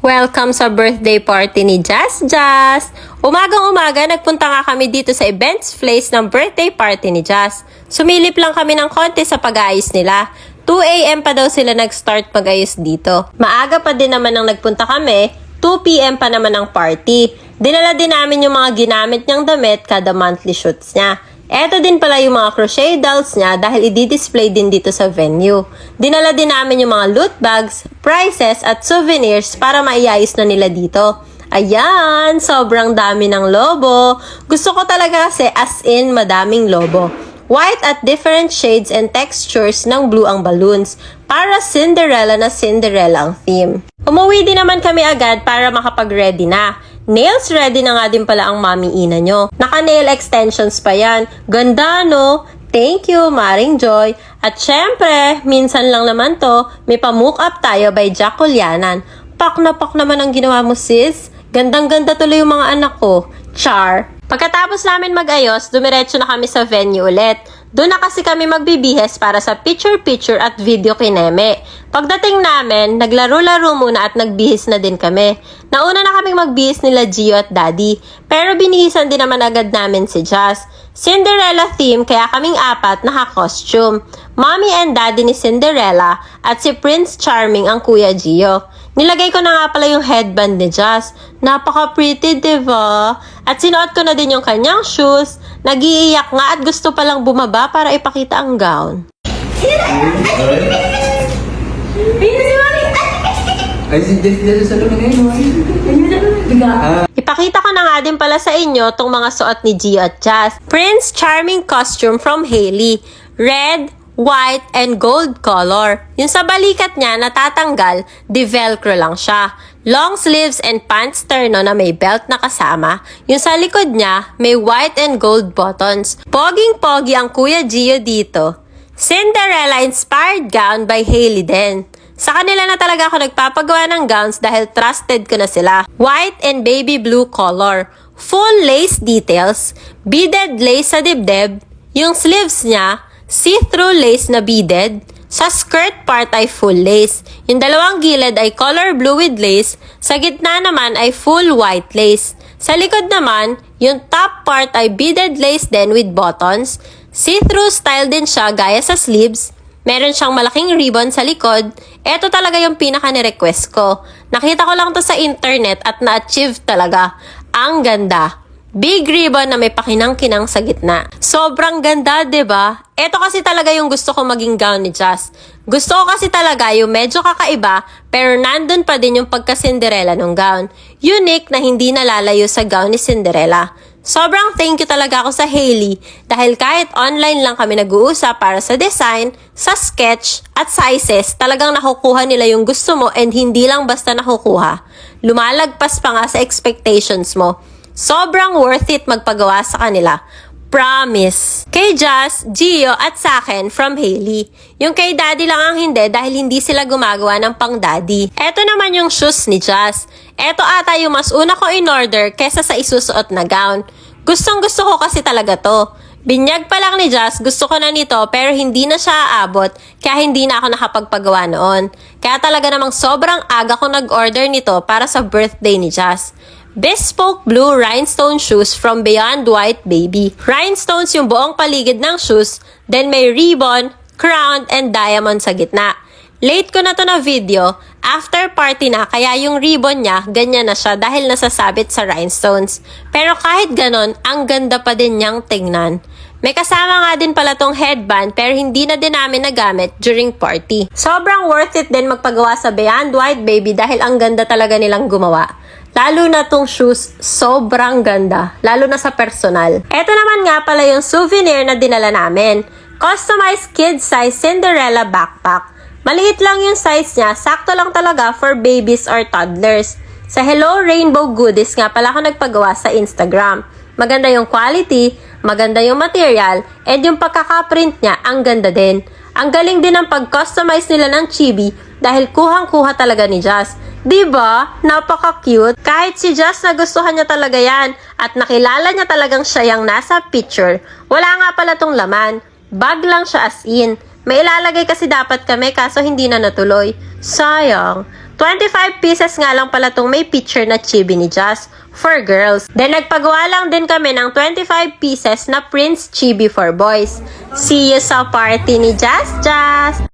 Welcome sa birthday party ni Jazz Jazz! Umagang-umaga, nagpunta nga kami dito sa events place ng birthday party ni Jazz. Sumilip lang kami ng konti sa pag-aayos nila. 2 AM pa daw sila nag-start mag-ayos dito. Maaga pa din naman nang nagpunta kami, 2 PM pa naman ang party. Dinala din namin yung mga ginamit niyang damit kada monthly shoots niya. Eto din pala yung mga crochet dolls niya dahil i-display din dito sa venue. Dinala din namin yung mga loot bags, prizes at souvenirs para maiayos na nila dito. Ayan, sobrang dami ng lobo. Gusto ko talaga kasi as in madaming lobo. White at different shades and textures ng blue ang balloons. Para Cinderella na Cinderella ang theme. Umuwi din naman kami agad para makapag-ready na. Nails ready na nga din pala ang mami ina nyo. Naka-nail extensions pa yan. Ganda no? Thank you, Maring Joy. At syempre, minsan lang naman to, may pa-mook up tayo by Jack Ulianan. Pak na pak naman ang ginawa mo sis. Gandang-ganda tuloy yung mga anak ko. Char. Pagkatapos namin mag-ayos, dumiretso na kami sa venue ulit. Doon na kasi kami magbibihes para sa picture-picture at video kineme. Pagdating namin, naglaro-laro muna at nagbihis na din kami. Nauna na kaming magbihis nila Gio at Daddy, pero binihisan din naman agad namin si Jazz. Cinderella theme kaya kaming apat naka-costume. Mommy and Daddy ni Cinderella at si Prince Charming ang Kuya Gio. Nilagay ko na nga pala yung headband ni Jazz. Napaka-pretty, diba? At sinuot ko na din yung kanyang shoes. Nag-iiyak nga at gusto palang bumaba para ipakita ang gown. Ipakita ko na nga din pala sa inyo tong mga suot ni Gio at Jazz. Prince Charming costume from Hailey. Red, white, and gold color. Yung sa balikat niya natatanggal, di velcro lang siya. Long sleeves and pants terno na may belt na kasama. Yung sa likod niya, may white and gold buttons. Poging-pogi ang Kuya Gio dito. Cinderella inspired gown by Hailey din. Sa kanila na talaga ako nagpapagawa ng gowns dahil trusted ko na sila. White and baby blue color. Full lace details. Beaded lace sa dibdib. Yung sleeves niya, see-through lace na beaded. Sa skirt part ay full lace. Yung dalawang gilid ay color blue with lace. Sa gitna naman ay full white lace. Sa likod naman, yung top part ay beaded lace din with buttons. See-through style din siya gaya sa sleeves. Meron siyang malaking ribbon sa likod. Ito talaga yung pinaka-request ko. Nakita ko lang to sa internet at na-achieve talaga. Ang ganda. Big ribbon na may pakinang-kinang sa gitna. Sobrang ganda, 'di ba? Ito kasi talaga yung gusto ko maging gown ni Jazz. Gusto ko kasi talaga yung medyo kakaiba pero nandun pa din yung pagka-Cinderella ng gown. Unique na hindi nalalayo sa gown ni Cinderella. Sobrang thank you talaga ako sa Hailey dahil kahit online lang kami nag-uusap para sa design, sa sketch, at sizes, talagang nakukuha nila yung gusto mo and hindi lang basta nakukuha. Lumalagpas pa nga sa expectations mo. Sobrang worth it magpagawa sa kanila. Promise. Kay Jazz, Gio, at sa akin from Hailey. Yung kay Daddy lang ang hindi dahil hindi sila gumagawa ng pang Daddy. Eto naman yung shoes ni Jazz. Eto ata yung mas una ko in order kesa sa isusuot na gown. Gustong gusto ko kasi talaga to. Binyag pa lang ni Jazz, gusto ko na nito pero hindi na siya aabot kaya hindi na ako nakapagpagawa noon. Kaya talaga namang sobrang aga ko nag-order nito para sa birthday ni Jazz. Bespoke blue rhinestone shoes from Beyond White Baby. Rhinestones yung buong paligid ng shoes, then may ribbon, crown, and diamond sa gitna. Late ko na to na video, after party na kaya yung ribbon niya, ganyan na siya dahil nasasabit sa rhinestones. Pero kahit ganon, ang ganda pa din niyang tingnan. May kasama nga din pala tong headband pero hindi na din namin nagamit during party. Sobrang worth it din magpagawa sa Beyond White Baby dahil ang ganda talaga nilang gumawa. Lalo na tong shoes, sobrang ganda. Lalo na sa personal. Ito naman nga pala yung souvenir na dinala namin. Customized kid size Cinderella backpack. Maliit lang yung size niya, sakto lang talaga for babies or toddlers. Sa Hello Rainbow Goodies nga pala ako nagpagawa sa Instagram. Maganda yung quality, maganda yung material, and yung pagkakaprint niya, ang ganda din. Ang galing din ng pag-customize nila ng chibi dahil kuhang-kuha talaga ni Jazz. Diba? Napaka-cute. Kahit si Jazz nagustuhan niya talaga yan at nakilala niya talagang siya yung nasa picture. Wala nga pala tong laman. Bag lang siya as in. May ilalagay kasi dapat kami kaso hindi na natuloy. Sayang. 25 pieces nga lang pala tong may picture na chibi ni Jazz for girls. Then nagpagawa lang din kami ng 25 pieces na Prince chibi for boys. See you sa party ni Jazz Jazz!